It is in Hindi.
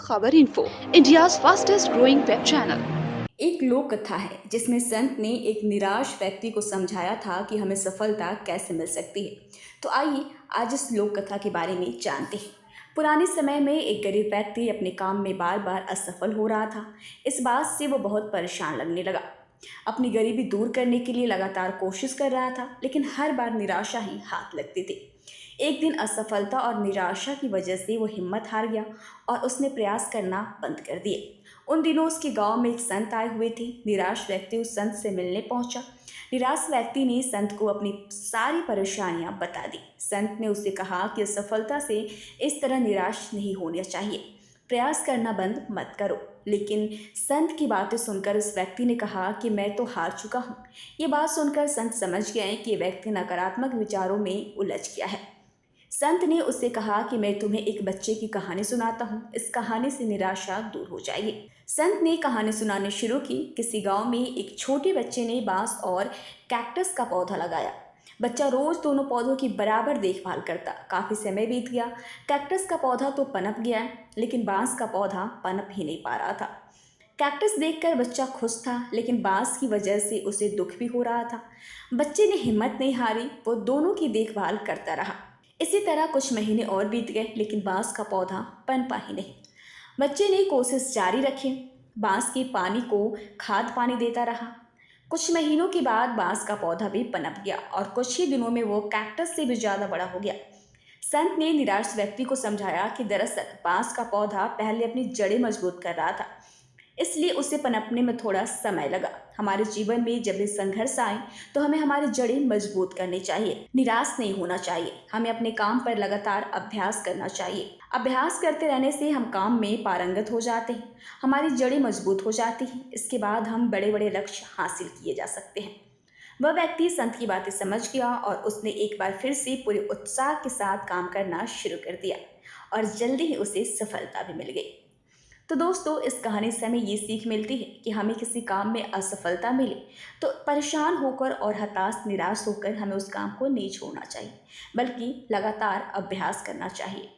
खबर info, India's fastest growing web channel. एक लोक कथा है जिसमें संत ने एक निराश व्यक्ति को समझाया था कि हमें सफलता कैसे मिल सकती है। तो आइए आज इस लोक कथा के बारे में जानते हैं। पुराने समय में एक गरीब व्यक्ति अपने काम में बार बार असफल हो रहा था। इस बात से वो बहुत परेशान लगने लगा। अपनी गरीबी दूर करने के लिए लगातार कोशिश कर रहा था, लेकिन हर बार निराशा ही हाथ लगती थी। एक दिन असफलता और निराशा की वजह से वो हिम्मत हार गया और उसने प्रयास करना बंद कर दिए। उन दिनों उसके गांव में एक संत आए हुए थे। निराश व्यक्ति उस संत से मिलने पहुंचा। निराश व्यक्ति ने संत को अपनी सारी परेशानियां बता दी। संत ने उससे कहा कि असफलता से इस तरह निराश नहीं होना चाहिए, प्रयास करना बंद मत करो। लेकिन संत की बातें सुनकर उस व्यक्ति ने कहा कि मैं तो हार चुका हूँ। ये बात सुनकर संत समझ गए कि ये व्यक्ति नकारात्मक विचारों में उलझ गया है। संत ने उससे कहा कि मैं तुम्हें एक बच्चे की कहानी सुनाता हूँ, इस कहानी से निराशा दूर हो जाएगी। संत ने कहानी सुनानी शुरू की। किसी गांव में एक छोटे बच्चे ने बांस और कैक्टस का पौधा लगाया। बच्चा रोज दोनों पौधों की बराबर देखभाल करता। काफी समय बीत गया। कैक्टस का पौधा तो पनप गया, लेकिन बांस का पौधा पनप ही नहीं पा रहा था। कैक्टस देखकर बच्चा खुश था, लेकिन बांस की वजह से उसे दुख भी हो रहा था। बच्चे ने हिम्मत नहीं हारी, वो दोनों की देखभाल करता रहा। इसी तरह कुछ महीने और बीत गए, लेकिन बांस का पौधा पनपा ही नहीं। बच्चे ने कोशिश जारी रखी। बांस के पानी को खाद पानी देता रहा। कुछ महीनों के बाद बांस का पौधा भी पनप गया और कुछ ही दिनों में वो कैक्टस से भी ज्यादा बड़ा हो गया। संत ने निराश व्यक्ति को समझाया कि दरअसल बांस का पौधा पहले अपनी जड़ें मजबूत कर रहा था, इसलिए उसे पनपने में थोड़ा समय लगा। हमारे जीवन में जब भी संघर्ष आए तो हमें हमारी जड़ें मजबूत करनी चाहिए, निराश नहीं होना चाहिए। हमें अपने काम पर लगातार अभ्यास करना चाहिए। अभ्यास करते रहने से हम काम में पारंगत हो जाते हैं, हमारी जड़ें मजबूत हो जाती हैं। इसके बाद हम बड़े बड़े लक्ष्य हासिल किए जा सकते हैं। वह व्यक्ति संत की बातें समझ गया और उसने एक बार फिर से पूरे उत्साह के साथ काम करना शुरू कर दिया और जल्दी ही उसे सफलता भी मिल गई। तो दोस्तों, इस कहानी से हमें ये सीख मिलती है कि हमें किसी काम में असफलता मिले तो परेशान होकर और हताश निराश होकर हमें उस काम को नहीं छोड़ना चाहिए, बल्कि लगातार अभ्यास करना चाहिए।